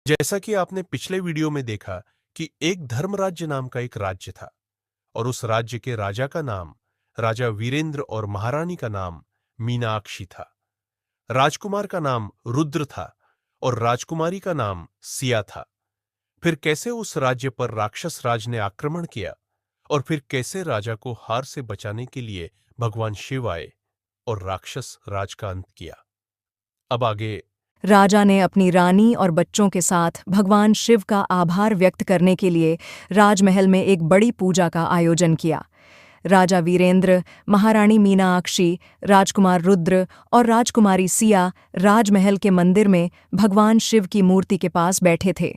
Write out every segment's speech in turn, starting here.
जैसा कि आपने पिछले वीडियो में देखा कि एक धर्मराज्य नाम का एक राज्य था और उस राज्य के राजा का नाम राजा वीरेंद्र और महारानी का नाम मीनाक्षी था। राजकुमार का नाम रुद्र था और राजकुमारी का नाम सिया था। फिर कैसे उस राज्य पर राक्षस राज ने आक्रमण किया और फिर कैसे राजा को हार से बचाने के लिए भगवान शिव आए और राक्षस राज का अंत किया। अब आगे राजा ने अपनी रानी और बच्चों के साथ भगवान शिव का आभार व्यक्त करने के लिए राजमहल में एक बड़ी पूजा का आयोजन किया। राजा वीरेंद्र, महारानी मीनाक्षी, राजकुमार रुद्र और राजकुमारी सिया राजमहल के मंदिर में भगवान शिव की मूर्ति के पास बैठे थे।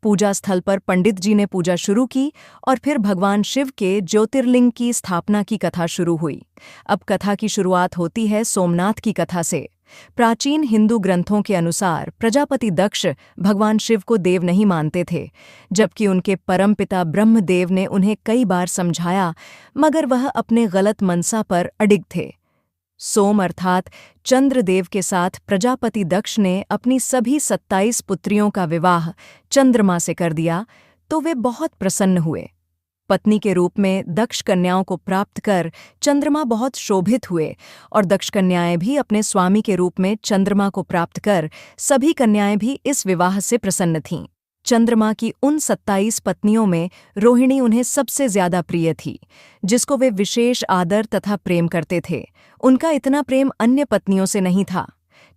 पूजा स्थल पर पंडित जी ने पूजा शुरू की और फिर भगवान शिव के ज्योतिर्लिंग की स्थापना की कथा शुरू हुई। अब कथा की शुरुआत होती है सोमनाथ की कथा से। प्राचीन हिंदू ग्रंथों के अनुसार प्रजापति दक्ष भगवान शिव को देव नहीं मानते थे, जबकि उनके परमपिता ब्रह्मदेव ने उन्हें कई बार समझाया, मगर वह अपने गलत मनसा पर अडिग थे। सोम अर्थात चंद्रदेव के साथ प्रजापति दक्ष ने अपनी सभी 27 पुत्रियों का विवाह चंद्रमा से कर दिया, तो वे बहुत प्रसन्न हुए। पत्नी के रूप में दक्ष कन्याओं को प्राप्त कर चंद्रमा बहुत शोभित हुए और दक्ष कन्याएं भी अपने स्वामी के रूप में चंद्रमा को प्राप्त कर सभी कन्याएं भी इस विवाह से प्रसन्न थीं। चंद्रमा की उन 27 पत्नियों में रोहिणी उन्हें सबसे ज्यादा प्रिय थी, जिसको वे विशेष आदर तथा प्रेम करते थे। उनका इतना प्रेम अन्य पत्नियों से नहीं था।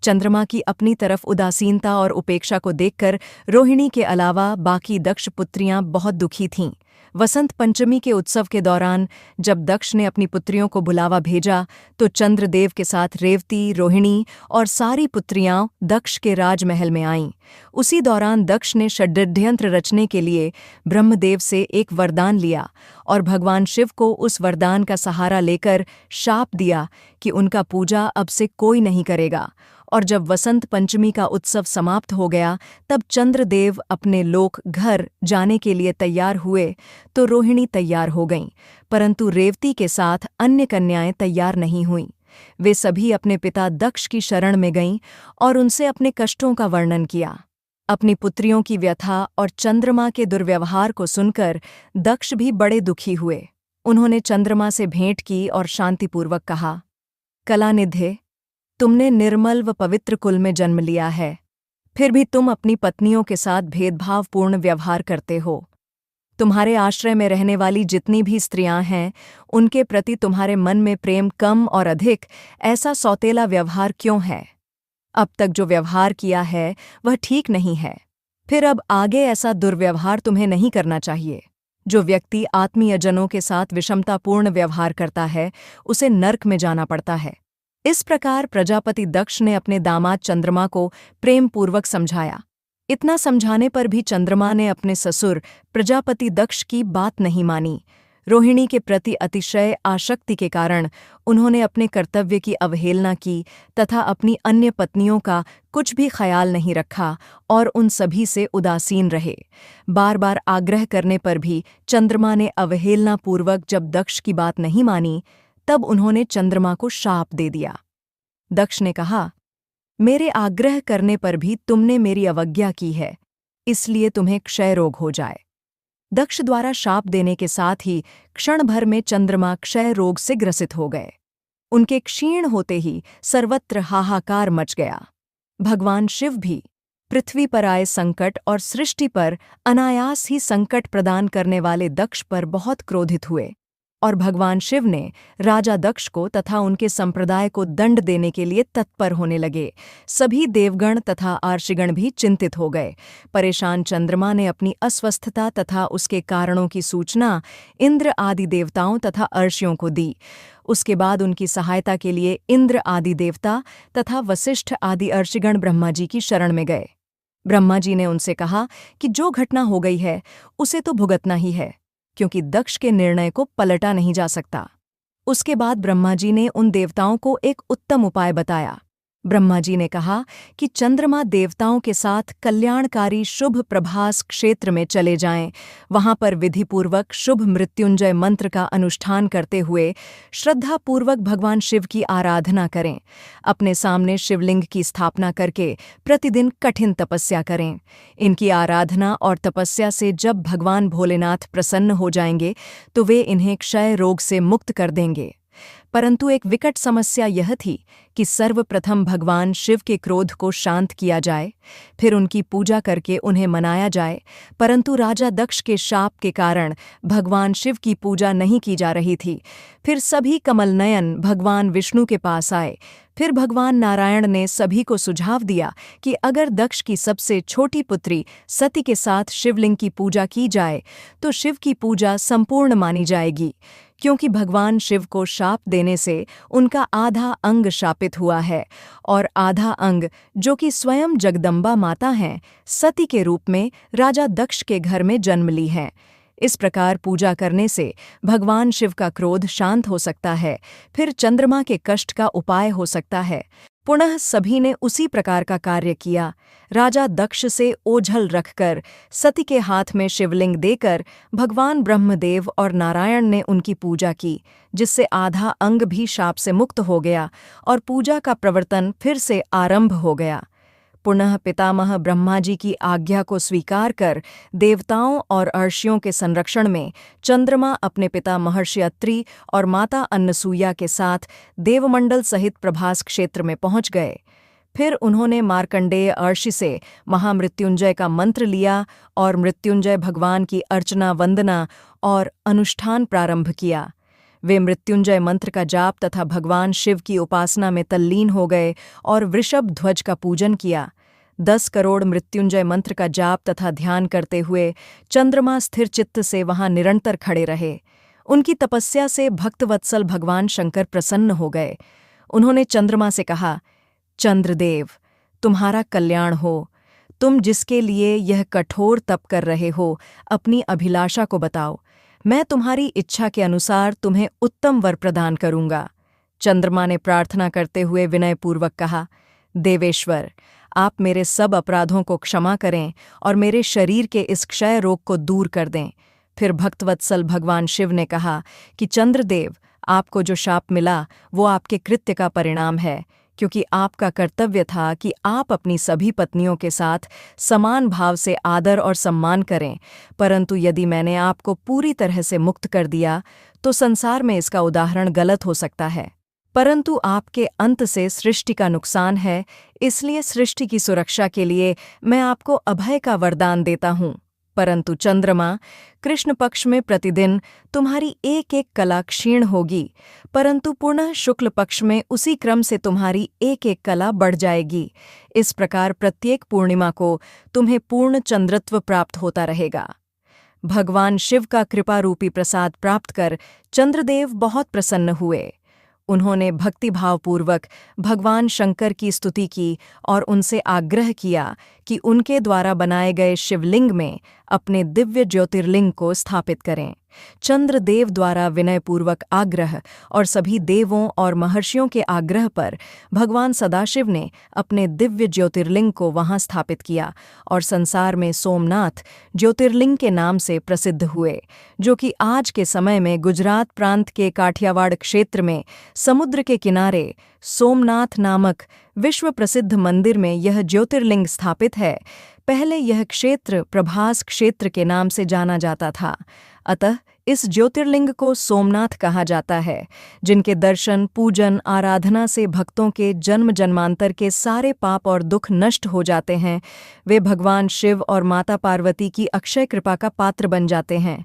चंद्रमा की अपनी तरफ उदासीनता और उपेक्षा को देखकर रोहिणी के अलावा बाकी दक्ष पुत्रियां बहुत दुखी थीं। वसंत पंचमी के उत्सव के दौरान जब दक्ष ने अपनी पुत्रियों को बुलावा भेजा, तो चंद्रदेव के साथ रेवती, रोहिणी और सारी पुत्रियां दक्ष के राजमहल में आईं। उसी दौरान दक्ष ने षड्यंत्र रचने के लिए ब्रह्मदेव से एक वरदान लिया और भगवान शिव को उस वरदान का सहारा लेकर शाप दिया कि उनका पूजा अब से कोई नहीं करेगा। और जब वसंत पंचमी का उत्सव समाप्त हो गया, तब चंद्रदेव अपने लोक घर जाने के लिए तैयार हुए, तो रोहिणी तैयार हो गईं, परंतु रेवती के साथ अन्य कन्याएं तैयार नहीं हुईं। वे सभी अपने पिता दक्ष की शरण में गईं और उनसे अपने कष्टों का वर्णन किया। अपनी पुत्रियों की व्यथा और चंद्रमा के दुर्व्यवहार को सुनकर दक्ष भी बड़े दुखी हुए। उन्होंने चंद्रमा से भेंट की और शांतिपूर्वक कहा, कलानिधे, तुमने निर्मल व पवित्र कुल में जन्म लिया है, फिर भी तुम अपनी पत्नियों के साथ भेदभावपूर्ण व्यवहार करते हो। तुम्हारे आश्रय में रहने वाली जितनी भी स्त्रियां हैं, उनके प्रति तुम्हारे मन में प्रेम कम और अधिक, ऐसा सौतेला व्यवहार क्यों है? अब तक जो व्यवहार किया है वह ठीक नहीं है, फिर अब आगे ऐसा दुर्व्यवहार तुम्हें नहीं करना चाहिए। जो व्यक्ति आत्मीयजनों के साथ विषमतापूर्ण व्यवहार करता है, उसे नर्क में जाना पड़ता है। इस प्रकार प्रजापति दक्ष ने अपने दामाद चंद्रमा को प्रेमपूर्वक समझाया। इतना समझाने पर भी चंद्रमा ने अपने ससुर प्रजापति दक्ष की बात नहीं मानी। रोहिणी के प्रति अतिशय आसक्ति के कारण उन्होंने अपने कर्तव्य की अवहेलना की तथा अपनी अन्य पत्नियों का कुछ भी ख्याल नहीं रखा और उन सभी से उदासीन रहे। बार बार आग्रह करने पर भी चंद्रमा ने अवहेलनापूर्वक जब दक्ष की बात नहीं मानी, तब उन्होंने चंद्रमा को शाप दे दिया। दक्ष ने कहा, मेरे आग्रह करने पर भी तुमने मेरी अवज्ञा की है, इसलिए तुम्हें क्षय रोग हो जाए। दक्ष द्वारा शाप देने के साथ ही क्षण भर में चंद्रमा क्षय रोग से ग्रसित हो गए। उनके क्षीण होते ही सर्वत्र हाहाकार मच गया। भगवान शिव भी पृथ्वी पर आए संकट और सृष्टि पर अनायास ही संकट प्रदान करने वाले दक्ष पर बहुत क्रोधित हुए और भगवान शिव ने राजा दक्ष को तथा उनके संप्रदाय को दंड देने के लिए तत्पर होने लगे। सभी देवगण तथा आर्षिगण भी चिंतित हो गए। परेशान चंद्रमा ने अपनी अस्वस्थता तथा उसके कारणों की सूचना इंद्र आदि देवताओं तथा अर्षियों को दी। उसके बाद उनकी सहायता के लिए इंद्र आदि देवता तथा वशिष्ठ आदि अर्षिगण ब्रह्मा जी की शरण में गए। ब्रह्मा जी ने उनसे कहा कि जो घटना हो गई है उसे तो भुगतना ही है, क्योंकि दक्ष के निर्णय को पलटा नहीं जा सकता। उसके बाद ब्रह्मा जी ने उन देवताओं को एक उत्तम उपाय बताया। ब्रह्मा जी ने कहा कि चंद्रमा देवताओं के साथ कल्याणकारी शुभ प्रभास क्षेत्र में चले जाएं, वहां पर विधिपूर्वक शुभ मृत्युंजय मंत्र का अनुष्ठान करते हुए श्रद्धापूर्वक भगवान शिव की आराधना करें। अपने सामने शिवलिंग की स्थापना करके प्रतिदिन कठिन तपस्या करें। इनकी आराधना और तपस्या से जब भगवान भोलेनाथ प्रसन्न हो जाएंगे तो वे इन्हें क्षय रोग से मुक्त कर देंगे। परंतु एक विकट समस्या यह थी कि सर्वप्रथम भगवान शिव के क्रोध को शांत किया जाए, फिर उनकी पूजा करके उन्हें मनाया जाए। परंतु राजा दक्ष के शाप के कारण भगवान शिव की पूजा नहीं की जा रही थी। फिर सभी कमल नयन भगवान विष्णु के पास आए। फिर भगवान नारायण ने सभी को सुझाव दिया कि अगर दक्ष की सबसे छोटी पुत्री सती के साथ शिवलिंग की पूजा की जाए तो शिव की पूजा संपूर्ण मानी जाएगी, क्योंकि भगवान शिव को शाप देने से उनका आधा अंग शापित हुआ है और आधा अंग, जो कि स्वयं जगदम्बा माता हैं, सती के रूप में राजा दक्ष के घर में जन्म ली हैं। इस प्रकार पूजा करने से भगवान शिव का क्रोध शांत हो सकता है, फिर चंद्रमा के कष्ट का उपाय हो सकता है। पुनः सभी ने उसी प्रकार का कार्य किया। राजा दक्ष से ओझल रखकर सती के हाथ में शिवलिंग देकर भगवान ब्रह्मदेव और नारायण ने उनकी पूजा की, जिससे आधा अंग भी शाप से मुक्त हो गया और पूजा का प्रवर्तन फिर से आरंभ हो गया। पुनः पितामह ब्रह्मा जी की आज्ञा को स्वीकार कर देवताओं और अर्षियों के संरक्षण में चंद्रमा अपने पिता महर्षि अत्रि और माता अन्नसूया के साथ देवमंडल सहित प्रभास क्षेत्र में पहुंच गए। फिर उन्होंने मार्कंडेय अर्षि से महामृत्युंजय का मंत्र लिया और मृत्युंजय भगवान की अर्चना, वंदना और अनुष्ठान प्रारंभ किया। वे मृत्युंजय मंत्र का जाप तथा भगवान शिव की उपासना में तल्लीन हो गए और वृषभ ध्वज का पूजन किया। 10 करोड़ मृत्युंजय मंत्र का जाप तथा ध्यान करते हुए चंद्रमा स्थिर चित्त से वहां निरंतर खड़े रहे। उनकी तपस्या से भक्तवत्सल भगवान शंकर प्रसन्न हो गए। उन्होंने चंद्रमा से कहा, चंद्रदेव, तुम्हारा कल्याण हो। तुम जिसके लिए यह कठोर तप कर रहे हो, अपनी अभिलाषा को बताओ। मैं तुम्हारी इच्छा के अनुसार तुम्हें उत्तम वर प्रदान करूंगा। चंद्रमा ने प्रार्थना करते हुए विनयपूर्वक कहा, देवेश्वर, आप मेरे सब अपराधों को क्षमा करें और मेरे शरीर के इस क्षय रोग को दूर कर दें। फिर भक्तवत्सल भगवान शिव ने कहा कि चंद्रदेव, आपको जो शाप मिला वो आपके कृत्य का परिणाम है, क्योंकि आपका कर्तव्य था कि आप अपनी सभी पत्नियों के साथ समान भाव से आदर और सम्मान करें। परंतु यदि मैंने आपको पूरी तरह से मुक्त कर दिया तो संसार में इसका उदाहरण गलत हो सकता है। परंतु आपके अंत से सृष्टि का नुकसान है, इसलिए सृष्टि की सुरक्षा के लिए मैं आपको अभय का वरदान देता हूँ। परंतु चंद्रमा, कृष्ण पक्ष में प्रतिदिन तुम्हारी एक एक कला क्षीण होगी, परंतु पुनः शुक्ल पक्ष में उसी क्रम से तुम्हारी एक एक कला बढ़ जाएगी। इस प्रकार प्रत्येक पूर्णिमा को तुम्हें पूर्ण चंद्रत्व प्राप्त होता रहेगा। भगवान शिव का कृपा रूपी प्रसाद प्राप्त कर चंद्रदेव बहुत प्रसन्न हुए। उन्होंने भक्तिभावपूर्वक भगवान शंकर की स्तुति की और उनसे आग्रह किया कि उनके द्वारा बनाए गए शिवलिंग में अपने दिव्य ज्योतिर्लिंग को स्थापित करें। चंद्रदेव द्वारा विनयपूर्वक आग्रह और सभी देवों और महर्षियों के आग्रह पर भगवान सदाशिव ने अपने दिव्य ज्योतिर्लिंग को वहां स्थापित किया और संसार में सोमनाथ ज्योतिर्लिंग के नाम से प्रसिद्ध हुए, जो कि आज के समय में गुजरात प्रांत के काठियावाड़ क्षेत्र में समुद्र के किनारे सोमनाथ नामक विश्व प्रसिद्ध मंदिर में यह ज्योतिर्लिंग स्थापित है। पहले यह क्षेत्र प्रभास क्षेत्र के नाम से जाना जाता था, अतः इस ज्योतिर्लिंग को सोमनाथ कहा जाता है, जिनके दर्शन, पूजन, आराधना से भक्तों के जन्म जन्मांतर के सारे पाप और दुख नष्ट हो जाते हैं। वे भगवान शिव और माता पार्वती की अक्षय कृपा का पात्र बन जाते हैं।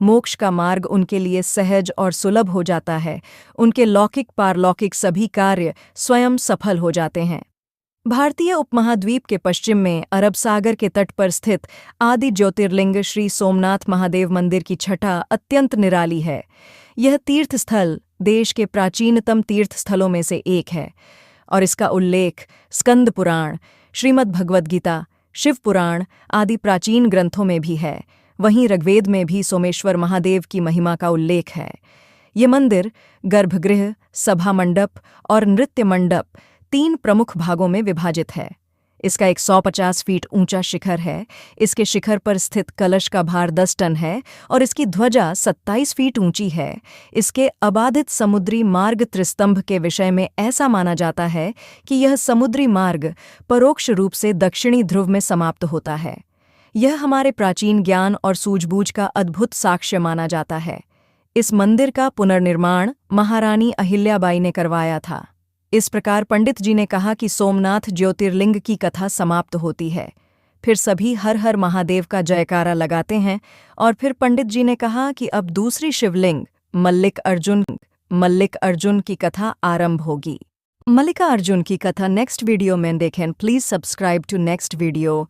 मोक्ष का मार्ग उनके लिए सहज और सुलभ हो जाता है। उनके लौकिक पारलौकिक सभी कार्य स्वयं सफल हो जाते हैं। भारतीय उपमहाद्वीप के पश्चिम में अरब सागर के तट पर स्थित आदि ज्योतिर्लिंग श्री सोमनाथ महादेव मंदिर की छटा अत्यंत निराली है। यह तीर्थस्थल देश के प्राचीनतम तीर्थस्थलों में से एक है और इसका उल्लेख स्कंद पुराण, श्रीमद् भगवद गीता, शिव पुराण आदि प्राचीन ग्रंथों में भी है। वहीं ऋग्वेद में भी सोमेश्वर महादेव की महिमा का उल्लेख है। ये मंदिर गर्भगृह, सभा मंडप और नृत्य मंडप 3 प्रमुख भागों में विभाजित है। इसका 150 फीट ऊंचा शिखर है। इसके शिखर पर स्थित कलश का भार 10 टन है और इसकी ध्वजा 27 फीट ऊंची है। इसके अबाधित समुद्री मार्ग त्रिस्तंभ के विषय में ऐसा माना जाता है कि यह समुद्री मार्ग परोक्ष रूप से दक्षिणी ध्रुव में समाप्त होता है। यह हमारे प्राचीन ज्ञान और सूझबूझ का अद्भुत साक्ष्य माना जाता है। इस मंदिर का पुनर्निर्माण महारानी अहिल्याबाई ने करवाया था। इस प्रकार पंडित जी ने कहा कि सोमनाथ ज्योतिर्लिंग की कथा समाप्त होती है। फिर सभी हर हर महादेव का जयकारा लगाते हैं और फिर पंडित जी ने कहा कि अब दूसरी शिवलिंग मल्लिक अर्जुन की कथा आरंभ होगी। मल्लिका अर्जुन की कथा नेक्स्ट वीडियो में देखें। Please subscribe to next video.